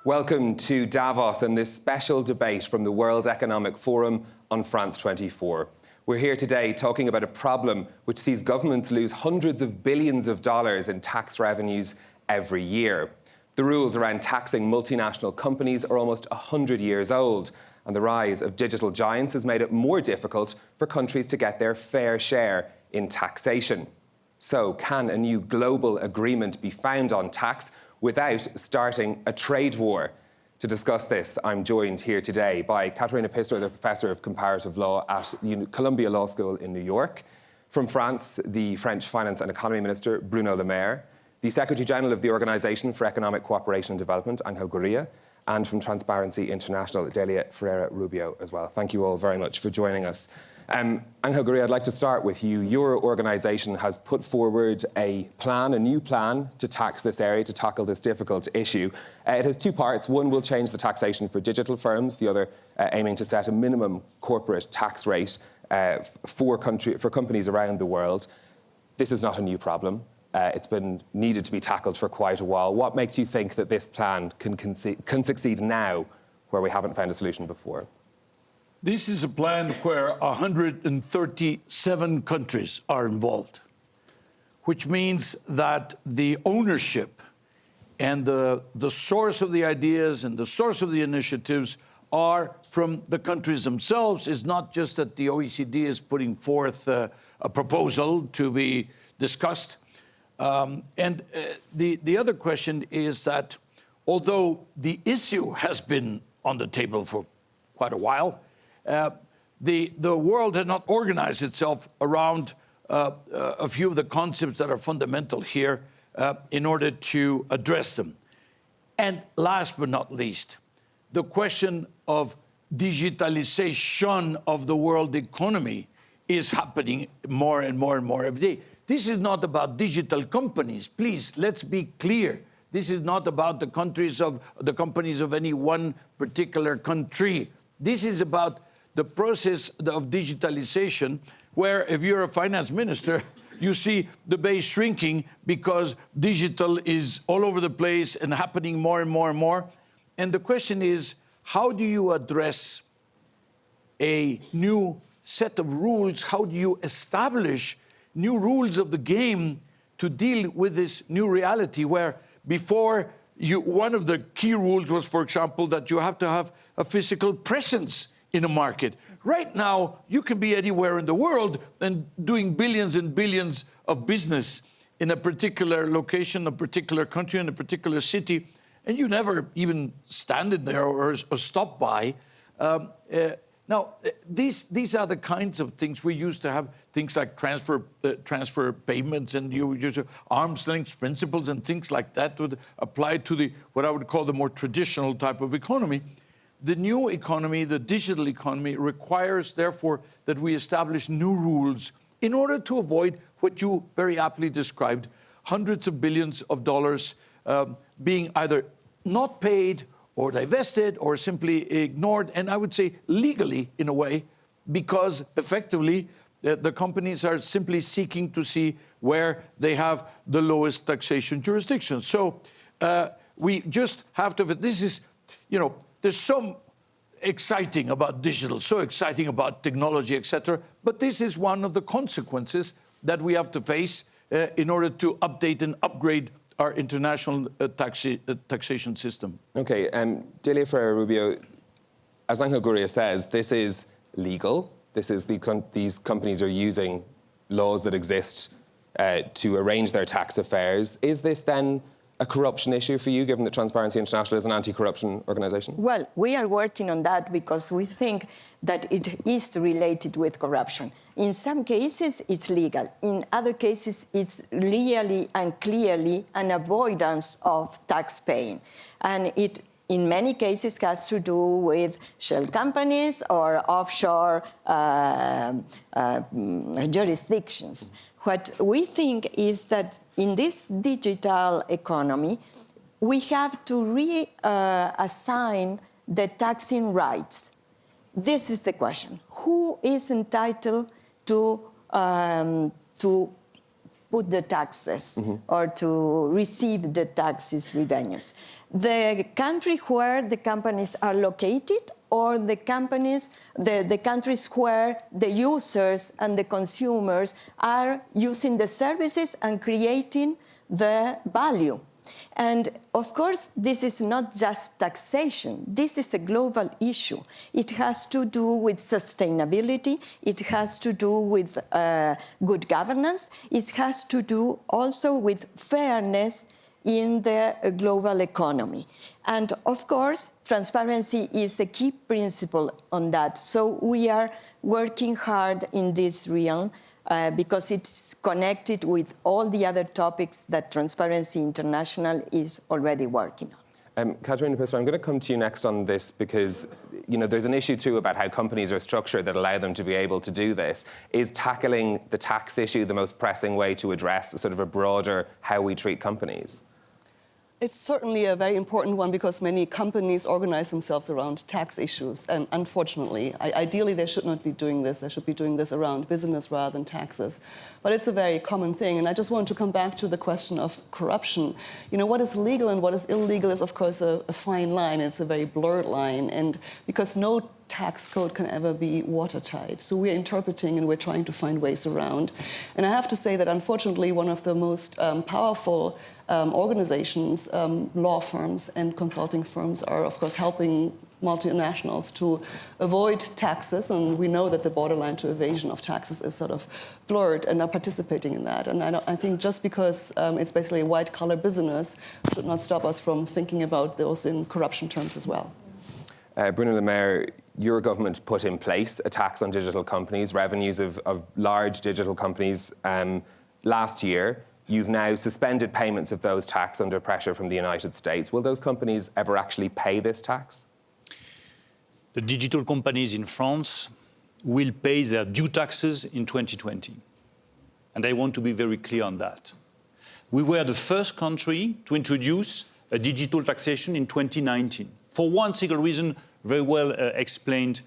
Welcome to Davos and this special debate from the World Economic Forum on France 24. We're here today talking about a problem which sees governments lose hundreds of billions of dollars in tax revenues every year. The rules around taxing multinational companies are almost 100 years old, and the rise of digital giants has made it more difficult for countries to get their fair share in taxation. So, can a new global agreement be found on tax without starting a trade war? To discuss this, I'm joined here today by Katerina Pistor, the Professor of Comparative Law at Columbia Law School in New York. From France, the French Finance and Economy Minister, Bruno Le Maire. The Secretary General of the Organisation for Economic Cooperation and Development, Angel Gurria. And from Transparency International, Delia Ferreira Rubio as well. Thank you all very much for joining us. Angel Gurria, I'd like to start with you. Your organisation has put forward a new plan to tax this area, to tackle this difficult issue. It has two parts. One will change the taxation for digital firms, the other aiming to set a minimum corporate tax rate for companies around the world. This is not a new problem. It's been needed to be tackled for quite a while. What makes you think that this plan can succeed now, where we haven't found a solution before? This is a plan where 137 countries are involved, which means that the ownership and the source of the ideas and the source of the initiatives are from the countries themselves. It's not just that the OECD is putting forth a proposal to be discussed. The other question is that although the issue has been on the table for quite a while, the world had not organized itself around a few of the concepts that are fundamental here in order to address them. And last but not least, the question of digitalization of the world economy is happening more and more and more every day. This is not about digital companies. Please, let's be clear. This is not about the companies of any one particular country. This is about the process of digitalization, where if you're a finance minister, you see the base shrinking because digital is all over the place and happening more and more and more. And the question is, how do you address a new set of rules? How do you establish new rules of the game to deal with this new reality where before one of the key rules was, for example, that you have to have a physical presence in a market. Right now, you can be anywhere in the world and doing billions and billions of business in a particular location, a particular country, in a particular city, and you never even stand in there or stop by. Now, these are the kinds of things we used to have, things like transfer payments, and you use arm's length principles and things like that would apply to what I would call the more traditional type of economy. The new economy, the digital economy, requires, therefore, that we establish new rules in order to avoid what you very aptly described, hundreds of billions of dollars being either not paid or divested or simply ignored, and I would say legally in a way, because effectively the companies are simply seeking to see where they have the lowest taxation jurisdiction. So we just have to, this is, there's so exciting about digital, so exciting about technology, etc. But this is one of the consequences that we have to face in order to update and upgrade our international taxation system. Okay, Delia Ferreira Rubio, as Angel Gurria says, this is legal. These companies are using laws that exist to arrange their tax affairs. Is this then a corruption issue for you, given that Transparency International is an anti-corruption organisation? Well, we are working on that because we think that it is related with corruption. In some cases, it's legal. In other cases, it's really and clearly an avoidance of tax paying. And it, in many cases, has to do with shell companies or offshore jurisdictions. What we think is that in this digital economy, we have to reassign the taxing rights. This is the question. Who is entitled to put the taxes or to receive the taxes revenues. The country where the companies are located or the countries where the users and the consumers are using the services and creating the value. And of course, this is not just taxation. This is a global issue. It has to do with sustainability. It has to do with good governance. It has to do also with fairness in the global economy. And of course, transparency is a key principle on that. So we are working hard in this realm because it's connected with all the other topics that Transparency International is already working on. Katerina Pistor, I'm going to come to you next on this because there's an issue too about how companies are structured that allow them to be able to do this. Is tackling the tax issue the most pressing way to address sort of a broader how we treat companies? It's certainly a very important one because many companies organize themselves around tax issues. And unfortunately, ideally, they should not be doing this. They should be doing this around business rather than taxes. But it's a very common thing. And I just want to come back to the question of corruption. What is legal and what is illegal is, of course, a fine line. It's a very blurred line. And because no tax code can ever be watertight. So we're interpreting and we're trying to find ways around. And I have to say that, unfortunately, one of the most powerful organizations, law firms and consulting firms are, of course, helping multinationals to avoid taxes. And we know that the borderline to evasion of taxes is sort of blurred and are participating in that. And I think just because it's basically a white-collar business should not stop us from thinking about those in corruption terms as well. Bruno, Maire, your government put in place a tax on digital companies, revenues of large digital companies last year. You've now suspended payments of those tax under pressure from the United States. Will those companies ever actually pay this tax? The digital companies in France will pay their due taxes in 2020. And I want to be very clear on that. We were the first country to introduce a digital taxation in 2019, for one single reason very well explained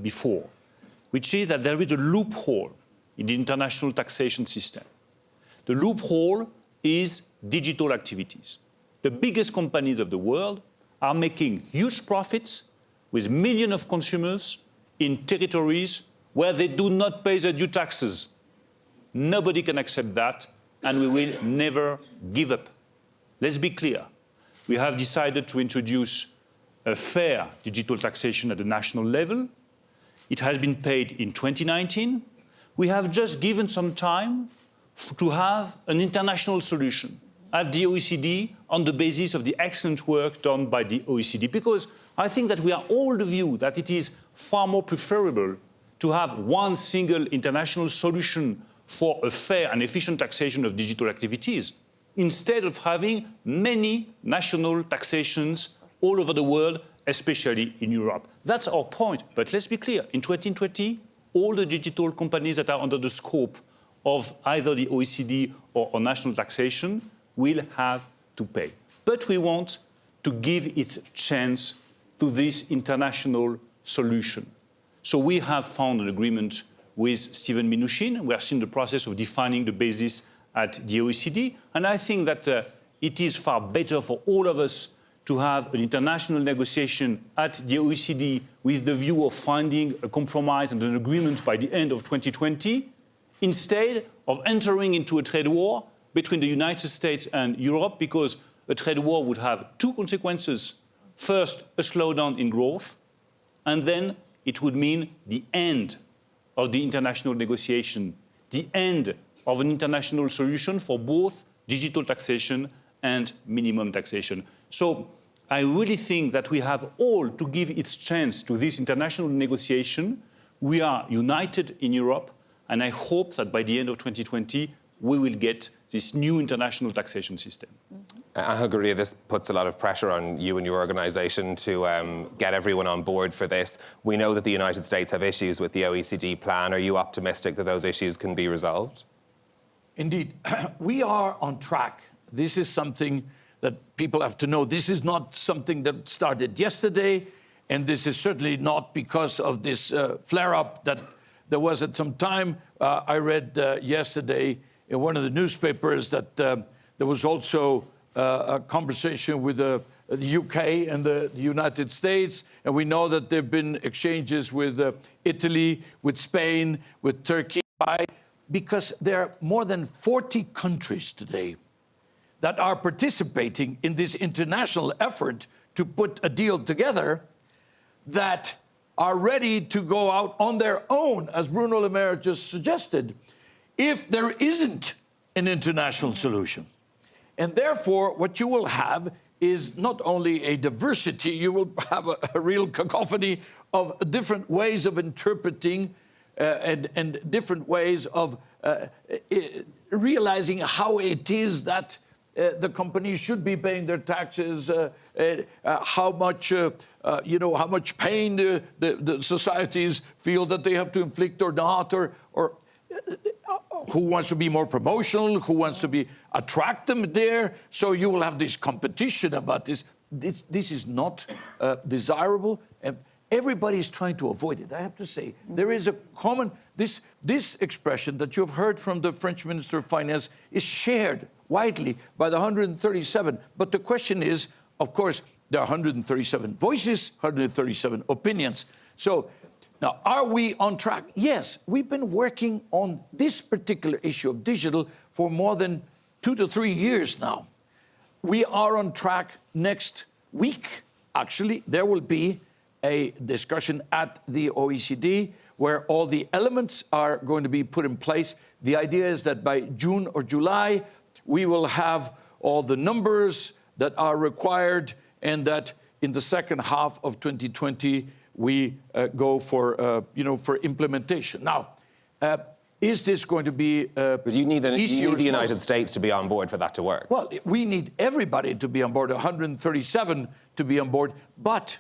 before, which is that there is a loophole in the international taxation system. The loophole is digital activities. The biggest companies of the world are making huge profits with millions of consumers in territories where they do not pay their due taxes. Nobody can accept that, and we will never give up. Let's be clear. We have decided to introduce a fair digital taxation at the national level. It has been paid in 2019. We have just given some time to have an international solution at the OECD on the basis of the excellent work done by the OECD, because I think that we are all of the view that it is far more preferable to have one single international solution for a fair and efficient taxation of digital activities, instead of having many national taxations all over the world, especially in Europe. That's our point. But let's be clear, in 2020, all the digital companies that are under the scope of either the OECD or national taxation will have to pay. But we want to give its chance to this international solution. So we have found an agreement with Steven Mnuchin. We are still in the process of defining the basis at the OECD. And I think that it is far better for all of us to have an international negotiation at the OECD with the view of finding a compromise and an agreement by the end of 2020, instead of entering into a trade war between the United States and Europe, because a trade war would have two consequences. First, a slowdown in growth, and then it would mean the end of the international negotiation, the end of an international solution for both digital taxation and minimum taxation. So I really think that we have all to give its chance to this international negotiation. We are united in Europe, and I hope that by the end of 2020, we will get this new international taxation system. Angel Gurria, this puts a lot of pressure on you and your organisation to get everyone on board for this. We know that the United States have issues with the OECD plan. Are you optimistic that those issues can be resolved? Indeed, we are on track. This is something that people have to know. This is not something that started yesterday, and this is certainly not because of this flare-up that there was at some time. I read yesterday in one of the newspapers that there was also a conversation with the UK and the United States, and we know that there have been exchanges with Italy, with Spain, with Turkey. Why? Because there are more than 40 countries today that are participating in this international effort to put a deal together that are ready to go out on their own, as Bruno Le Maire just suggested, if there isn't an international solution. And therefore, what you will have is not only a diversity, you will have a real cacophony of different ways of interpreting and different ways of realizing how it is that the companies should be paying their taxes, how much pain the societies feel that they have to inflict or not, or who wants to be more promotional, who wants to attract them there. So you will have this competition about this. This is not desirable. Everybody is trying to avoid it. I have to say, there is a common, this expression that you've heard from the French Minister of Finance is shared widely by the 137. But the question is, of course, there are 137 voices, 137 opinions. So now, are we on track? Yes, we've been working on this particular issue of digital for more than 2 to 3 years now. We are on track. Next week, actually, there will be a discussion at the OECD where all the elements are going to be put in place. The idea is that by June or July, we will have all the numbers that are required, and that in the second half of 2020, we go for implementation. Now, is this going to be but you need the United States to be on board for that to work. Well, we need everybody to be on board, 137 to be on board. But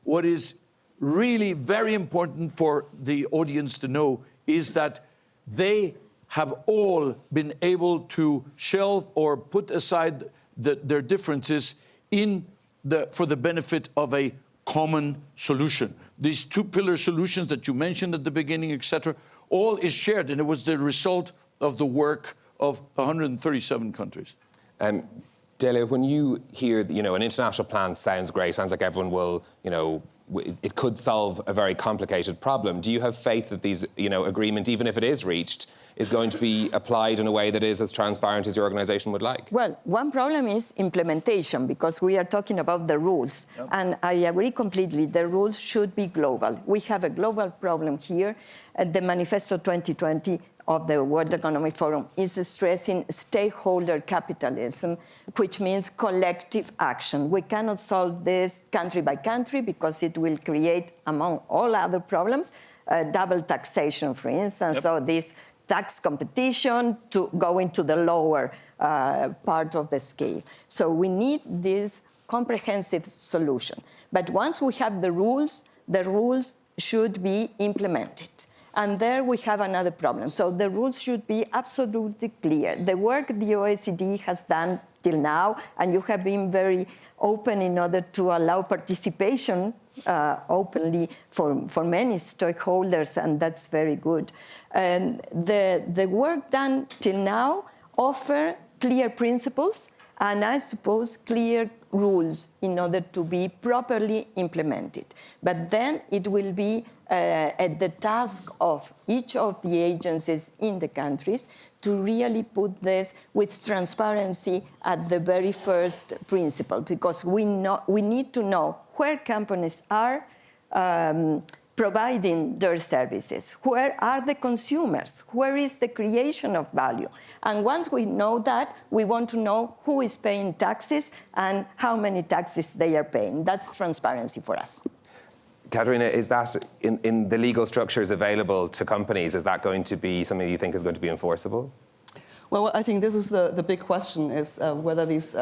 what is really very important for the audience to know is that they have all been able to shelve or put aside their differences for the benefit of a common solution. These two-pillar solutions that you mentioned at the beginning, etc., all is shared, and it was the result of the work of 137 countries. Dele, when you hear, an international plan sounds great, sounds like everyone will, it could solve a very complicated problem. Do you have faith that these, agreement, even if it is reached, is going to be applied in a way that is as transparent as your organisation would like? Well, one problem is implementation, because we are talking about the rules. Yep. And I agree completely, the rules should be global. We have a global problem here. The Manifesto 2020 of the World Economic Forum is stressing stakeholder capitalism, which means collective action. We cannot solve this country by country because it will create, among all other problems, double taxation, for instance. Yep. So this tax competition to go into the lower part of the scale. So we need this comprehensive solution. But once we have the rules should be implemented. And there we have another problem. So the rules should be absolutely clear. The work the OECD has done till now, and you have been very open in order to allow participation openly for many stakeholders, and that's very good. The work done till now offer clear principles and, I suppose, clear rules in order to be properly implemented. But then it will be at the task of each of the agencies in the countries to really put this with transparency at the very first principle, because we need to know where companies are providing their services, where are the consumers, where is the creation of value. And once we know that, we want to know who is paying taxes and how many taxes they are paying. That's transparency for us. Caterina, is that in the legal structures available to companies, is that going to be something you think is going to be enforceable? Well, I think this is the big question, is whether these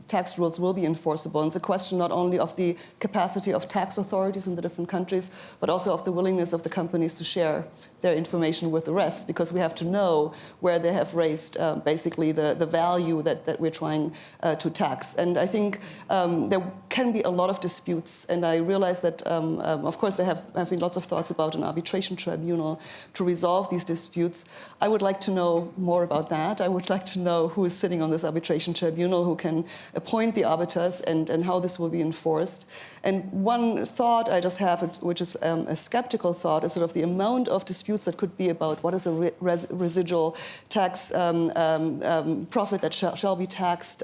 tax rules will be enforceable. And it's a question not only of the capacity of tax authorities in the different countries, but also of the willingness of the companies to share their information with the rest, because we have to know where they have raised basically the value that we're trying to tax. And I think there can be a lot of disputes, and I realize that, of course, there have been lots of thoughts about an arbitration tribunal to resolve these disputes. I would like to know more about that. I would like to know who is sitting on this arbitration tribunal, who can appoint the arbiters, and how this will be enforced. And one thought I just have, which is a skeptical thought, is sort of the amount of disputes that could be about what is a residual tax profit that shall be taxed,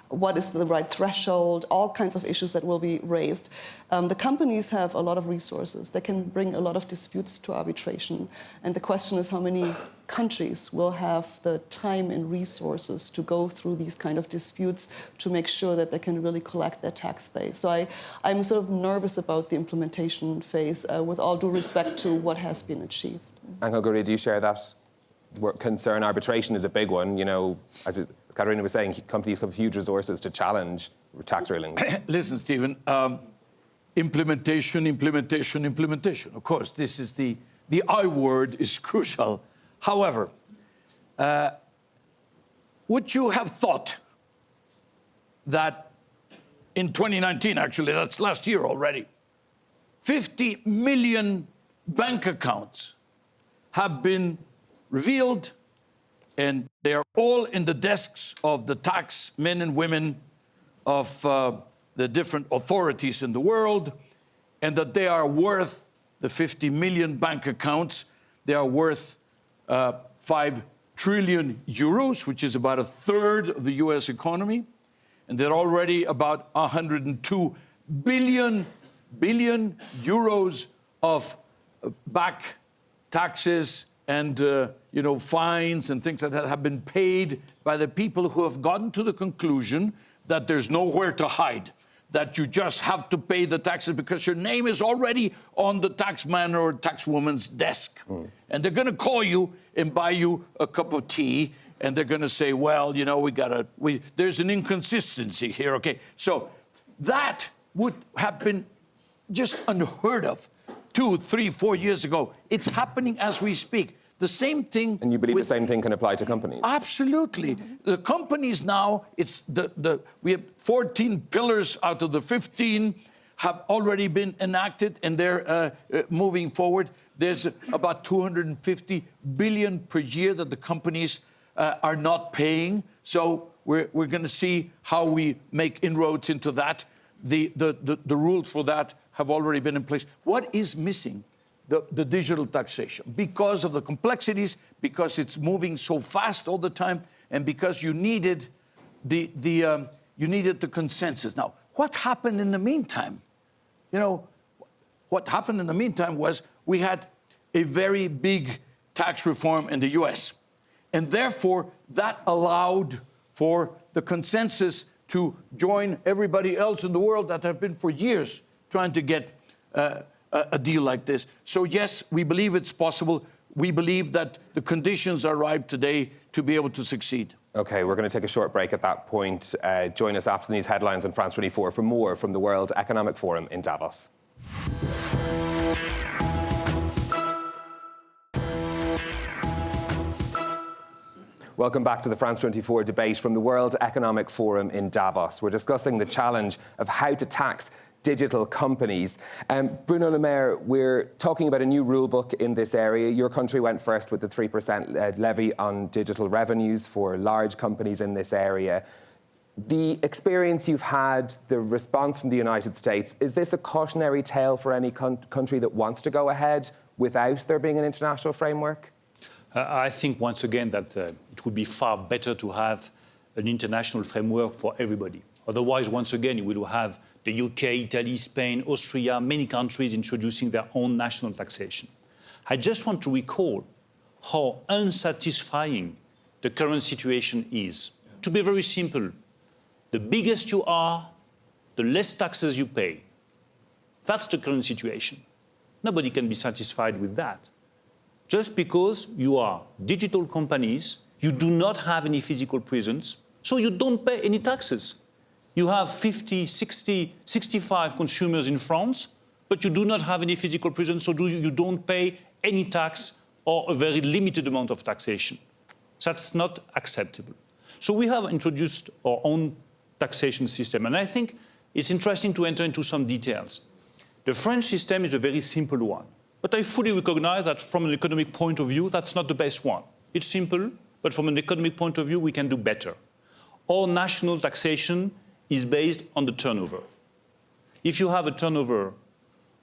what is the right threshold, all kinds of issues that will be raised. The companies have a lot of resources. They can bring a lot of disputes to arbitration. And the question is how many countries will have the time and resources to go through these kind of disputes to make sure that they can really collect their tax base. So I'm sort of nervous about the implementation phase, with all due respect to what has been achieved. Angel Gurria, do you share that concern? Arbitration is a big one. You know, as Katarina was saying, companies have huge resources to challenge tax rulings. Listen, Stephen, implementation. Of course, this is the I word is crucial. However, would you have thought that in 2019, actually, that's last year already, 50 million bank accounts have been revealed, and they are all in the desks of the tax men and women of the different authorities in the world, and that they are worth, the 50 million bank accounts, they are worth 5 trillion euros, which is about a third of the US economy, and they're already about 102 billion euros of back taxes and fines and things like that have been paid by the people who have gotten to the conclusion that there's nowhere to hide, that you just have to pay the taxes because your name is already on the taxman or taxwoman's desk. And they're going to call you and buy you a cup of tea, and they're going to say, well, there's an inconsistency here, okay? So that would have been just unheard of 2, 3, 4 years ago. It's happening as we speak. The same thing. And you believe the same thing can apply to companies? Absolutely. The companies now, we have 14 pillars out of the 15 have already been enacted, and they're moving forward. There's about 250 billion per year that the companies are not paying. So we're going to see how we make inroads into that. The rules for that have already been in place. What is missing? The digital taxation, because of the complexities, because it's moving so fast all the time, and because you needed the consensus. Now, what happened in the meantime? What happened in the meantime was we had a very big tax reform in the US, and therefore that allowed for the consensus to join everybody else in the world that have been for years trying to get a deal like this. So yes, we believe it's possible. We believe that the conditions are ripe today to be able to succeed. OK, we're going to take a short break at that point. Join us after these headlines on France 24 for more from the World Economic Forum in Davos. Welcome back to the France 24 debate from the World Economic Forum in Davos. We're discussing the challenge of how to tax digital companies. Bruno Le Maire, we're talking about a new rulebook in this area. Your country went first with the 3% levy on digital revenues for large companies in this area. The experience you've had, the response from the United States, is this a cautionary tale for any country that wants to go ahead without there being an international framework? I think, once again, that it would be far better to have an international framework for everybody. Otherwise, once again, you will have the UK, Italy, Spain, Austria, many countries introducing their own national taxation. I just want to recall how unsatisfying the current situation is. To be very simple, the biggest you are, the less taxes you pay. That's the current situation. Nobody can be satisfied with that. Just because you are digital companies, you do not have any physical presence, so you don't pay any taxes. You have 50, 60, 65 consumers in France, but you do not have any physical presence, so you don't pay any tax or a very limited amount of taxation. That's not acceptable. So we have introduced our own taxation system, and I think it's interesting to enter into some details. The French system is a very simple one, but I fully recognize that from an economic point of view, that's not the best one. It's simple, but from an economic point of view, we can do better. Our national taxation is based on the turnover. If you have a turnover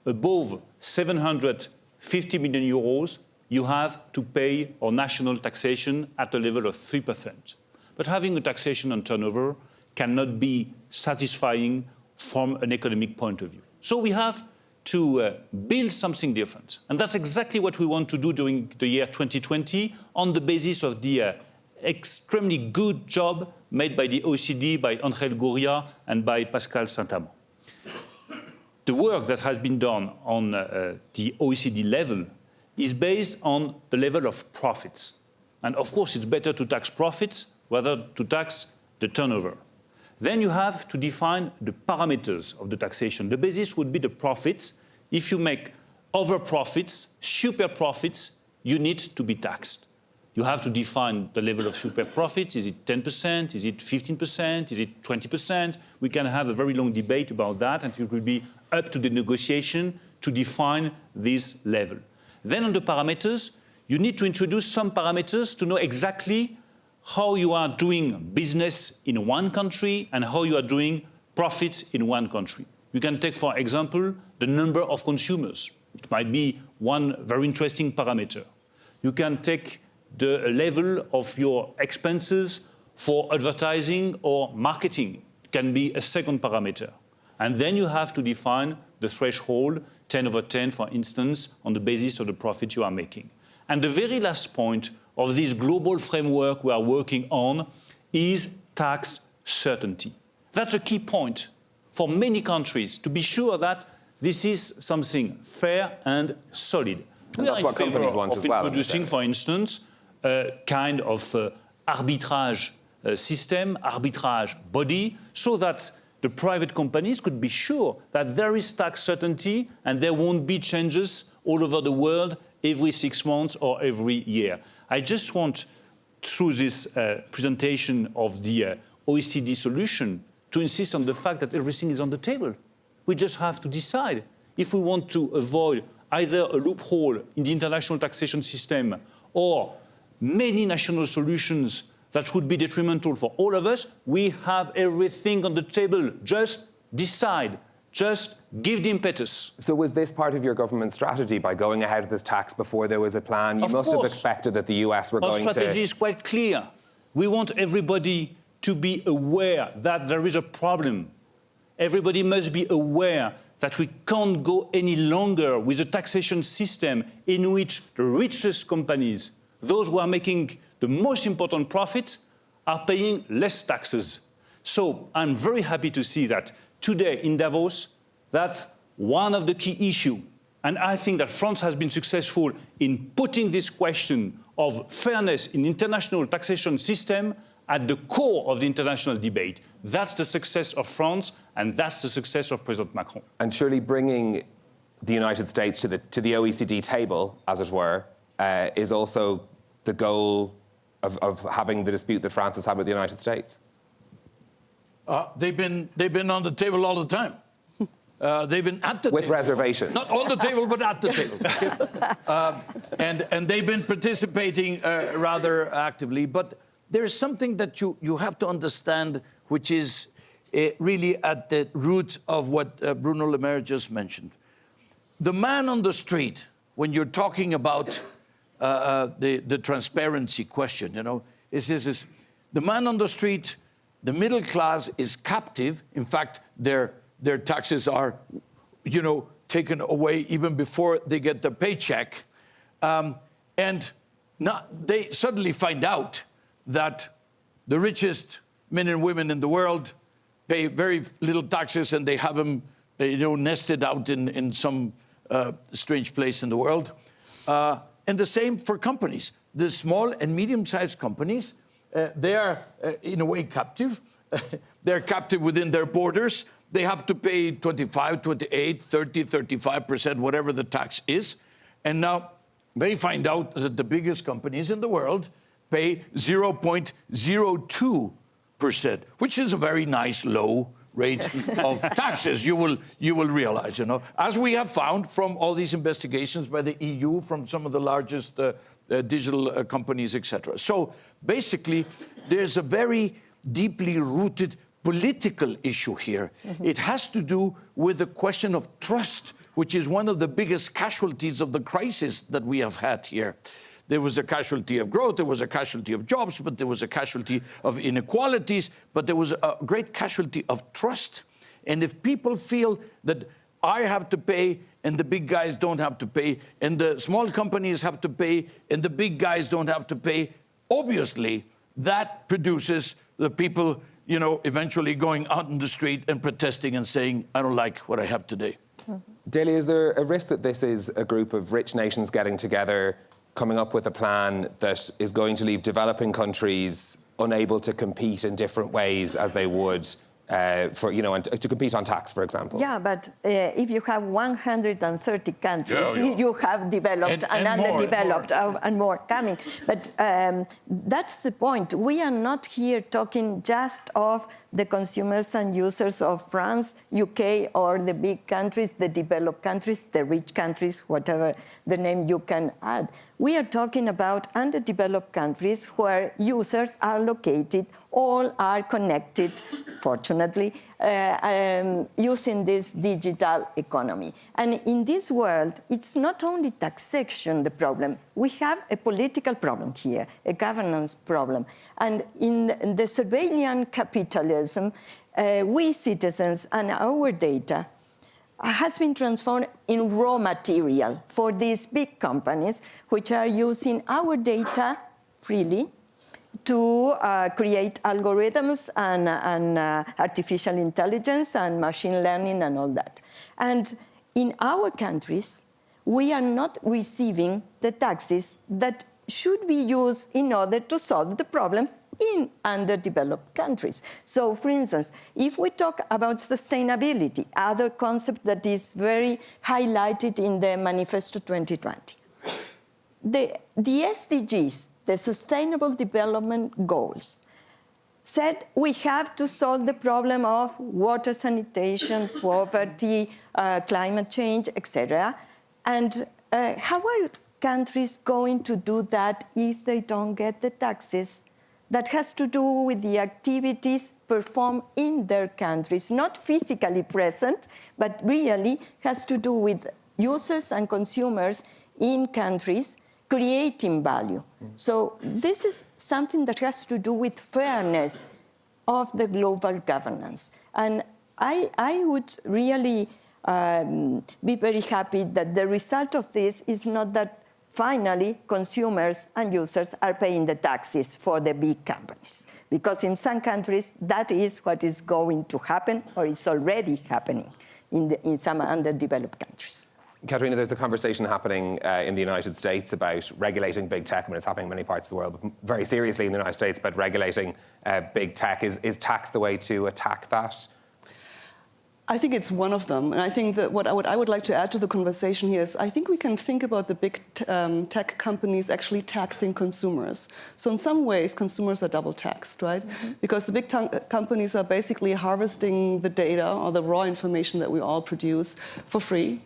above 750 million euros, you have to pay our national taxation at a level of 3%. But having a taxation on turnover cannot be satisfying from an economic point of view. So we have to build something different. And that's exactly what we want to do during the year 2020 on the basis of the extremely good job made by the OECD, by Angel Gurria and by Pascal Saint-Amand. The work that has been done on the OECD level is based on the level of profits. And of course, it's better to tax profits rather to tax the turnover. Then you have to define the parameters of the taxation. The basis would be the profits. If you make over profits, super profits, you need to be taxed. You have to define the level of super profits. Is it 10%? Is it 15%? Is it 20%? We can have a very long debate about that, and it will be up to the negotiation to define this level. Then on the parameters, you need to introduce some parameters to know exactly how you are doing business in one country and how you are doing profits in one country. You can take, for example, the number of consumers. It might be one very interesting parameter. You can take the level of your expenses for advertising or marketing. It can be a second parameter. And then you have to define the threshold, 10 over 10, for instance, on the basis of the profit you are making. And the very last point of this global framework we are working on is tax certainty. That's a key point for many countries, to be sure that this is something fair and solid. And that's what companies want as well. Introducing, for instance, a kind of arbitrage system, arbitrage body, so that the private companies could be sure that there is tax certainty and there won't be changes all over the world every 6 months or every year. I just want, through this presentation of the OECD solution, to insist on the fact that everything is on the table. We just have to decide if we want to avoid either a loophole in the international taxation system or many national solutions that would be detrimental for all of us. We have everything on the table. Just decide. Just give the impetus. So was this part of your government strategy by going ahead with this tax before there was a plan? You must have expected that the US were going to... Our strategy is quite clear. We want everybody to be aware that there is a problem. Everybody must be aware that we can't go any longer with a taxation system in which the richest companies, those who are making the most important profits, are paying less taxes. So I'm very happy to see that today in Davos, that's one of the key issues. And I think that France has been successful in putting this question of fairness in international taxation system at the core of the international debate. That's the success of France, and that's the success of President Macron. And surely bringing the United States to the OECD table, as it were, is also the goal of having the dispute that France has had with the United States. They've been on the table all the time. They've been at the with table. Reservations. Not on the table, but at the table. And they've been participating rather actively. But there's something that you have to understand, which is really at the root of what Bruno Le Maire just mentioned. The man on the street, when you're talking about the transparency question, you know, is the man on the street, the middle class is captive. In fact, their taxes are, you know, taken away even before they get their paycheck. And now they suddenly find out that the richest men and women in the world pay very little taxes, and they have them, you know, nested out in some strange place in the world. And the same for companies. The small and medium-sized companies, they are in a way captive. They're captive within their borders. They have to pay 25, 28, 30, 35%, whatever the tax is. And now they find out that the biggest companies in the world pay 0.02%, which is a very nice low rate of taxes, you will realize, As we have found from all these investigations by the EU, from some of the largest digital companies, etc. So basically, there's a very deeply rooted political issue here. It has to do with the question of trust, which is one of the biggest casualties of the crisis that we have had here. There was a casualty of growth, there was a casualty of jobs, but there was a casualty of inequalities, but there was a great casualty of trust. And if people feel that I have to pay and the big guys don't have to pay, and the small companies have to pay and the big guys don't have to pay, obviously that produces the people, eventually going out in the street and protesting and saying, I don't like what I have today. Daly, is there a risk that this is a group of rich nations getting together, coming up with a plan that is going to leave developing countries unable to compete in different ways as they would and to compete on tax, for example? Yeah, but if you have 130 countries, Yeah. you have developed and underdeveloped and more coming. But that's the point. We are not here talking just of the consumers and users of France, UK, or the big countries, the developed countries, the rich countries, whatever the name you can add. We are talking about underdeveloped countries where users are located, all are connected, fortunately, using this digital economy. And in this world, it's not only taxation the problem. We have a political problem here, a governance problem. And in the surveillance capitalism, we citizens and our data has been transformed in raw material for these big companies, which are using our data freely to create algorithms and artificial intelligence and machine learning and all that. And in our countries, we are not receiving the taxes that should be used in order to solve the problems in underdeveloped countries. So, for instance, if we talk about sustainability, other concept that is very highlighted in the Manifesto 2020, the SDGs, the Sustainable Development Goals, said we have to solve the problem of water sanitation, poverty, climate change, etc. And how are countries going to do that if they don't get the taxes? That has to do with the activities performed in their countries, not physically present, but really has to do with users and consumers in countries creating value. So this is something that has to do with fairness of the global governance. And I would really be very happy that the result of this is not that finally consumers and users are paying the taxes for the big companies. Because in some countries, that is what is going to happen, or is already happening in some underdeveloped countries. Katerina, there's a conversation happening in the United States about regulating big tech. I mean, it's happening in many parts of the world, but very seriously in the United States about regulating big tech. Is tax the way to attack that? I think it's one of them. And I think that what I would like to add to the conversation here is I think we can think about the big tech companies actually taxing consumers. So in some ways, consumers are double taxed, right? Mm-hmm. Because the big companies are basically harvesting the data or the raw information that we all produce for free.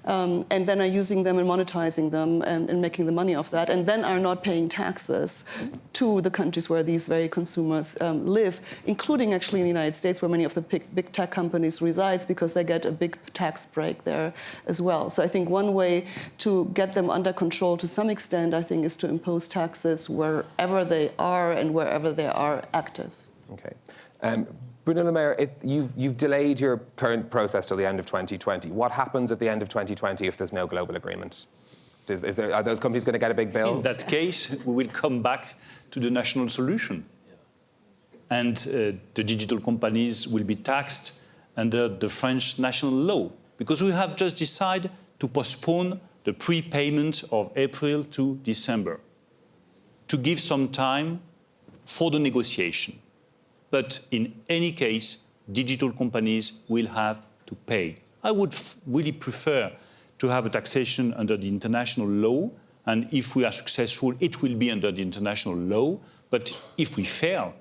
And then are using them and monetizing them and making the money off that, and then are not paying taxes to the countries where these very consumers live, including actually in the United States, where many of the big tech companies resides, because they get a big tax break there as well. So I think one way to get them under control to some extent, I think, is to impose taxes wherever they are and wherever they are active. Okay. Bruno, Maire, you've delayed your current process till the end of 2020. What happens at the end of 2020 if there's no global agreement? Are those companies going to get a big bill? In that case, we will come back to the national solution. And the digital companies will be taxed under the French national law, because we have just decided to postpone the prepayment of April to December to give some time for the negotiation. But in any case, digital companies will have to pay. I would really prefer to have a taxation under the international law, and if we are successful, it will be under the international law. But if we fail,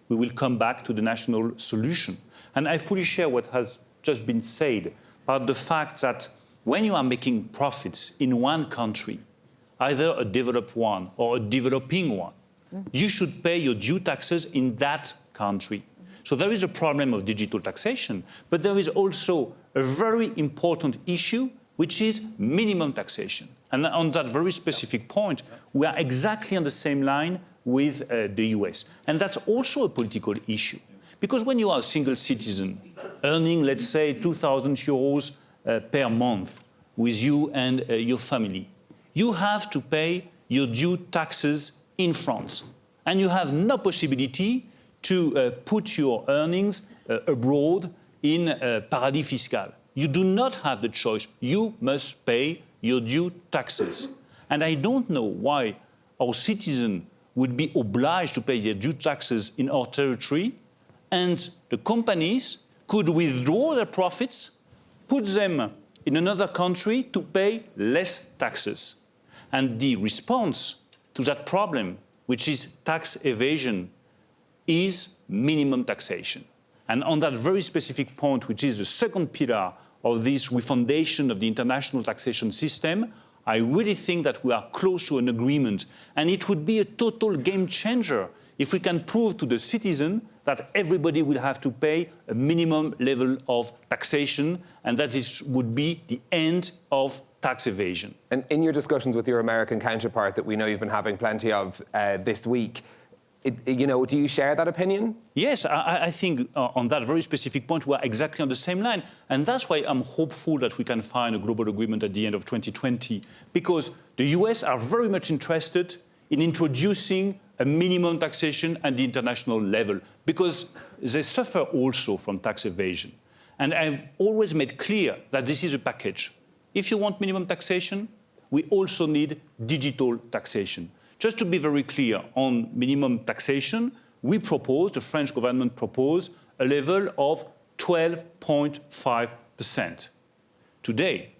we will come back to the national solution. And I fully share what has just been said about the fact that when you are making profits in one country, either a developed one or a developing one, you should pay your due taxes in that country. So there is a problem of digital taxation, but there is also a very important issue, which is minimum taxation. And on that very specific point, we are exactly on the same line with the US. And that's also a political issue. Because when you are a single citizen earning, let's say, 2,000 euros per month with you and your family, you have to pay your due taxes in France. And you have no possibility to put your earnings abroad in paradis fiscal. You do not have the choice. You must pay your due taxes. And I don't know why our citizens would be obliged to pay their due taxes in our territory, and the companies could withdraw their profits, put them in another country to pay less taxes. And the response to that problem, which is tax evasion, is minimum taxation. And on that very specific point, which is the second pillar of this refoundation of the international taxation system, I really think that we are close to an agreement. And it would be a total game changer if we can prove to the citizen that everybody will have to pay a minimum level of taxation, and that this would be the end of tax evasion. And in your discussions with your American counterpart that we know you've been having plenty of this week, do you share that opinion? Yes, I think on that very specific point, we're exactly on the same line. And that's why I'm hopeful that we can find a global agreement at the end of 2020, because the US are very much interested in introducing a minimum taxation at the international level, because they suffer also from tax evasion. And I've always made clear that this is a package. If you want minimum taxation, we also need digital taxation. Just to be very clear, on minimum taxation, we propose, the French government proposed, a level of 12.5%. Today,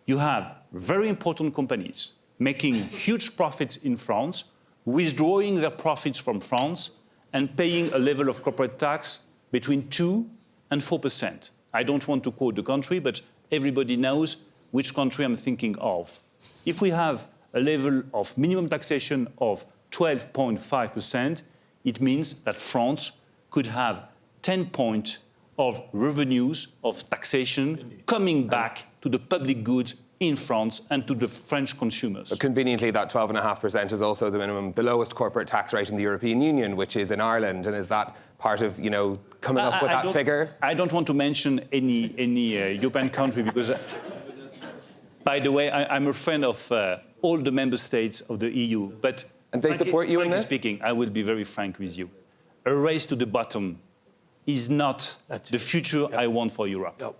you have very important companies making huge profits in France, withdrawing their profits from France, and paying a level of corporate tax between 2 and 4%. I don't want to quote the country, but everybody knows which country I'm thinking of. If we have a level of minimum taxation of 12.5%, it means that France could have 10 points of revenues of taxation coming back to the public goods in France and to the French consumers. But conveniently, that 12.5% is also the minimum, the lowest corporate tax rate in the European Union, which is in Ireland. And is that part of, coming up with that figure? I don't want to mention any European country because, by the way, I'm a friend of all the member states of the EU. But and they support you in this? Speaking, I will be very frank with you. A race to the bottom is not the future I want for Europe. No.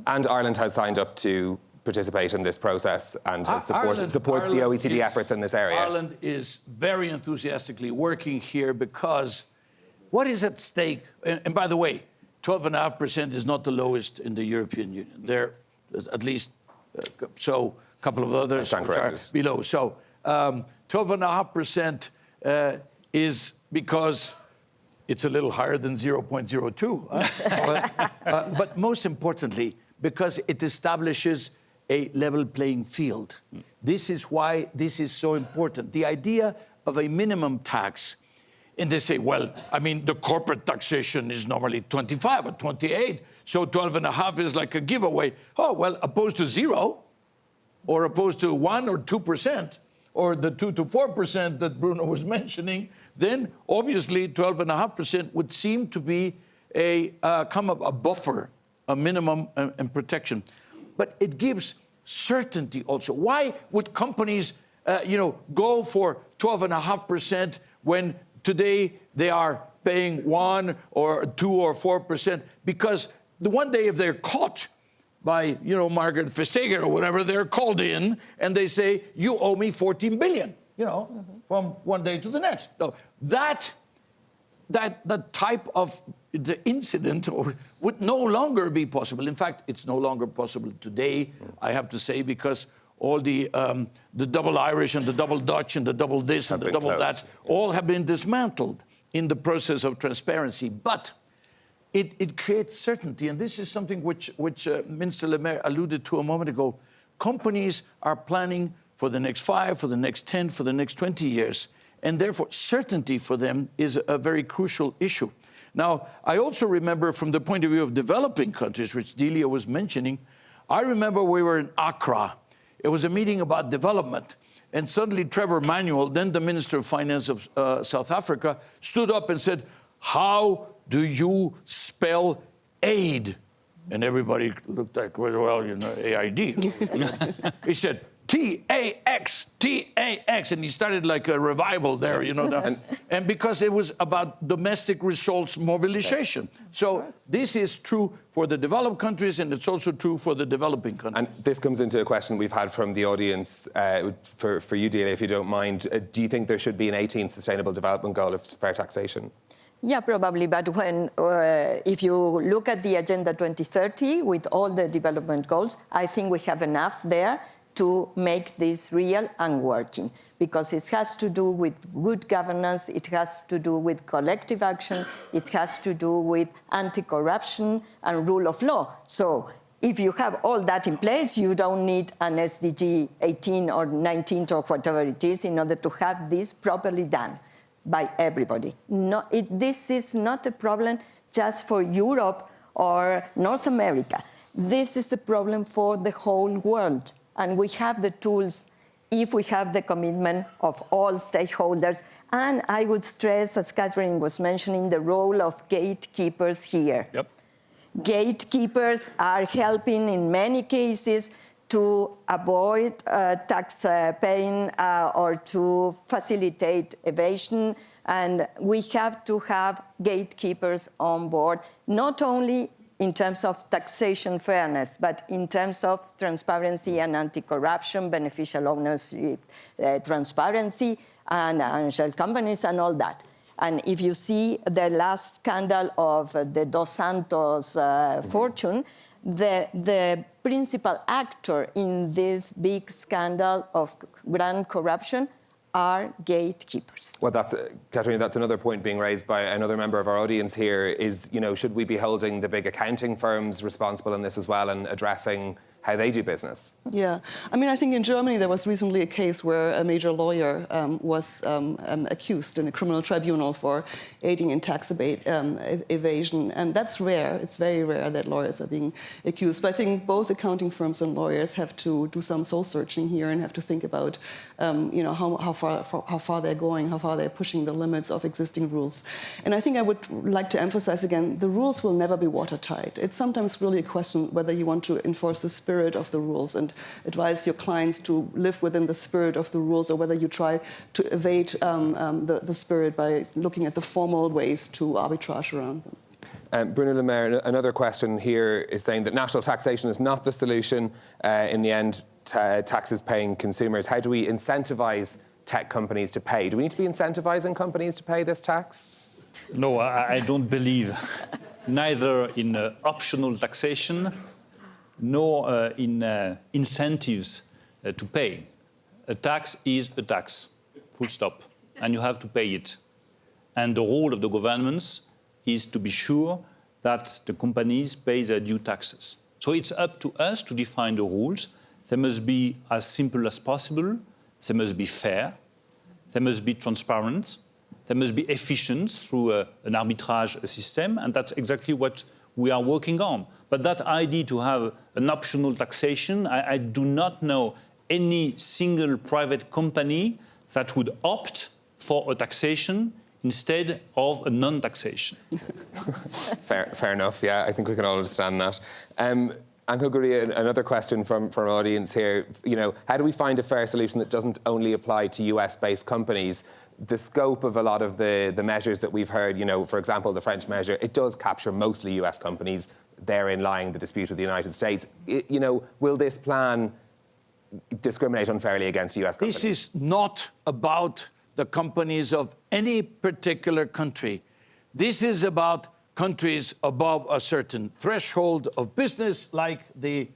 And Ireland has signed up to participate in this process and has supports the OECD efforts in this area. Ireland is very enthusiastically working here because what is at stake? And by the way, 12.5% is not the lowest in the European Union. There, at least, a couple of others which are below. So 12.5% is because it's a little higher than 0.02. But most importantly, because it establishes a level playing field. This is why this is so important. The idea of a minimum tax, and they say, well, I mean, the corporate taxation is normally 25 or 28, so 12.5 is like a giveaway. Oh, well, opposed to 0, or opposed to 1 or 2%, or the 2 to 4% that Bruno was mentioning, then obviously 12.5% would seem to be a buffer, a minimum and protection. But it gives certainty also. Why would companies, go for 12.5% when today they are paying 1 or 2 or 4%? Because the one day if they're caught by, Margaret Vestager or whatever, they're called in and they say, you owe me 14 billion, from one day to the next. So that type of the incident would no longer be possible. In fact, it's no longer possible today, I have to say, because all the double Irish and the double Dutch and the double this and the double that, all have been dismantled in the process of transparency. But it creates certainty, and this is something which Minister Le Maire alluded to a moment ago. Companies are planning for the next 5, for the next 10, for the next 20 years, and therefore certainty for them is a very crucial issue. Now, I also remember from the point of view of developing countries, which Delia was mentioning, I remember we were in Accra. It was a meeting about development, and suddenly Trevor Manuel, then the Minister of Finance of South Africa, stood up and said, how do you spell aid? And everybody looked like, well, AID. He said, T-A-X, T-A-X. And he started like a revival there, and because it was about domestic resource mobilization. So this is true for the developed countries, and it's also true for the developing countries. And this comes into a question we've had from the audience for you, Delia, if you don't mind. Do you think there should be an 18th Sustainable Development Goal of fair taxation? Yeah, probably. But if you look at the Agenda 2030 with all the development goals, I think we have enough there to make this real and working, because it has to do with good governance, it has to do with collective action, it has to do with anti-corruption and rule of law. So if you have all that in place, you don't need an SDG 18 or 19 or whatever it is in order to have this properly done by everybody. This is not a problem just for Europe or North America. This is a problem for the whole world. And we have the tools if we have the commitment of all stakeholders. And I would stress, as Catherine was mentioning, the role of gatekeepers here. Yep. Gatekeepers are helping in many cases to avoid tax paying or to facilitate evasion. And we have to have gatekeepers on board, not only in terms of taxation fairness, but in terms of transparency and anti-corruption, beneficial ownership, transparency, and shell companies and all that. And if you see the last scandal of the Dos Santos fortune, the principal actor in this big scandal of grand corruption are gatekeepers. Well, Catherine, that's another point being raised by another member of our audience here is, should we be holding the big accounting firms responsible in this as well and addressing how they do business? Yeah. I think in Germany there was recently a case where a major lawyer was accused in a criminal tribunal for aiding in tax evasion. And that's rare. It's very rare that lawyers are being accused. But I think both accounting firms and lawyers have to do some soul searching here and have to think about how far they're going, how far they're pushing the limits of existing rules. And I think I would like to emphasize again, the rules will never be watertight. It's sometimes really a question whether you want to enforce the spirit of the rules and advise your clients to live within the spirit of the rules, or whether you try to evade the spirit by looking at the formal ways to arbitrage around them. Bruno Le Maire, another question here is saying that national taxation is not the solution. In the end, taxes paying consumers. How do we incentivize tech companies to pay? Do we need to be incentivizing companies to pay this tax? No, I don't believe neither in optional taxation nor in incentives to pay. A tax is a tax, full stop, and you have to pay it. And the role of the governments is to be sure that the companies pay their due taxes. So it's up to us to define the rules. They must be as simple as possible, they must be fair, they must be transparent, they must be efficient through an arbitrage system, and that's exactly what we are working on. But that idea to have an optional taxation, I do not know any single private company that would opt for a taxation instead of a non-taxation. Fair enough, yeah, I think we can all understand that. Anko Gouria, another question from our audience here. How do we find a fair solution that doesn't only apply to US-based companies? The scope of a lot of the measures that we've heard, for example, the French measure, it does capture mostly US companies. therein lying the dispute with the United States. Will this plan discriminate unfairly against US companies? This is not about the companies of any particular country. This is about countries above a certain threshold of business, like the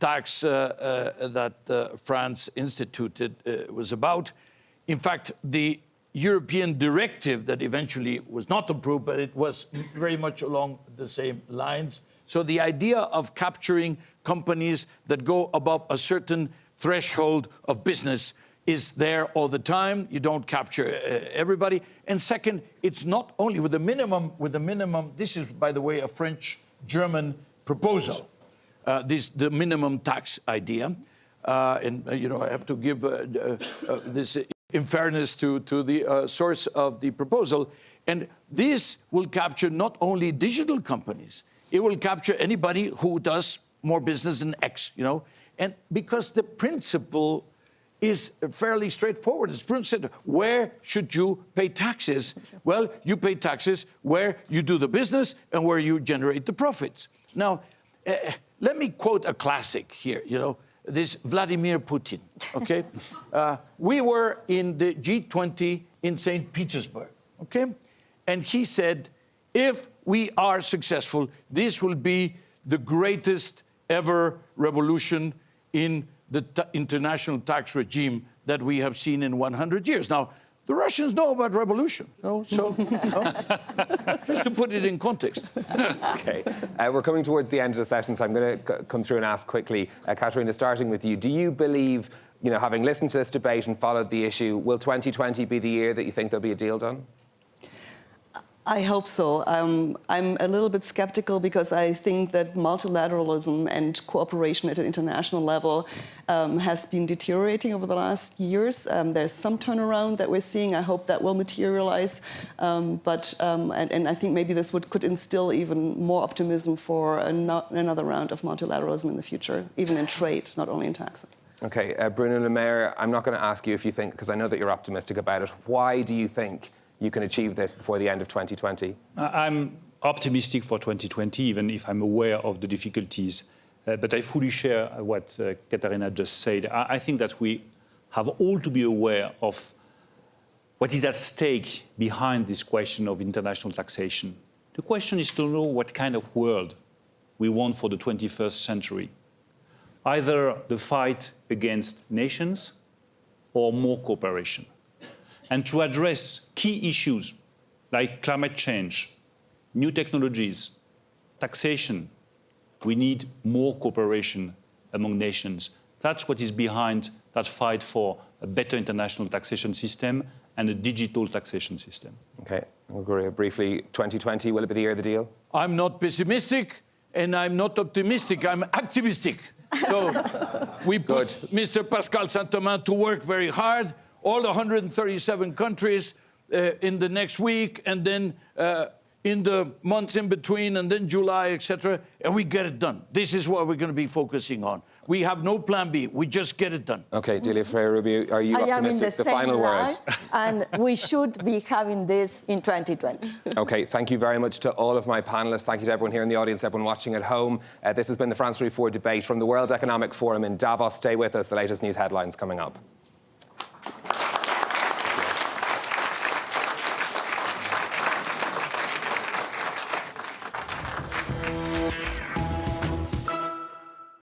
tax that France instituted was about. In fact, the European directive that eventually was not approved, but it was very much along the same lines. So the idea of capturing companies that go above a certain threshold of business is there all the time. You don't capture everybody. And second, it's not only with the minimum, this is, by the way, a French-German proposal, the minimum tax idea. And, I have to give this in fairness to the source of the proposal. And this will capture not only digital companies, it will capture anybody who does more business than X, And because the principle is fairly straightforward. As Bruno said, where should you pay taxes? Well, you pay taxes where you do the business and where you generate the profits. Now, let me quote a classic here, this Vladimir Putin, okay? We were in the G20 in St. Petersburg, okay? And he said, if we are successful, this will be the greatest ever revolution in the international tax regime that we have seen in 100 years. Now, the Russians know about revolution, so just to put it in context. Okay, we're coming towards the end of the session, so I'm going to come through and ask quickly. Katerina, starting with you, do you believe, having listened to this debate and followed the issue, will 2020 be the year that you think there'll be a deal done? I hope so. I'm a little bit skeptical because I think that multilateralism and cooperation at an international level has been deteriorating over the last years. There's some turnaround that we're seeing. I hope that will materialize. And I think maybe this could instill even more optimism for another round of multilateralism in the future, even in trade, not only in taxes. Okay, Bruno and Maire, I'm not going to ask you if you think, because I know that you're optimistic about it. Why do you think you can achieve this before the end of 2020? I'm optimistic for 2020, even if I'm aware of the difficulties. But I fully share what Katerina just said. I think that we have all to be aware of what is at stake behind this question of international taxation. The question is to know what kind of world we want for the 21st century. Either the fight against nations or more cooperation. And to address key issues like climate change, new technologies, taxation, we need more cooperation among nations. That's what is behind that fight for a better international taxation system and a digital taxation system. Okay, we'll go briefly. 2020, will it be the year of the deal? I'm not pessimistic and I'm not optimistic, I'm activistic. So we put Mr. Pascal Saint-Amand to work very hard. All 137 countries in the next week, and then in the months in between, and then July, etc., and we get it done. This is what we're going to be focusing on. We have no plan B. We just get it done. Okay, Delia Ferreira-Rubio, are you optimistic? The final word. And we should be having this in 2020. Okay, thank you very much to all of my panellists. Thank you to everyone here in the audience, everyone watching at home. This has been the France 24 debate from the World Economic Forum in Davos. Stay with us. The latest news headlines coming up.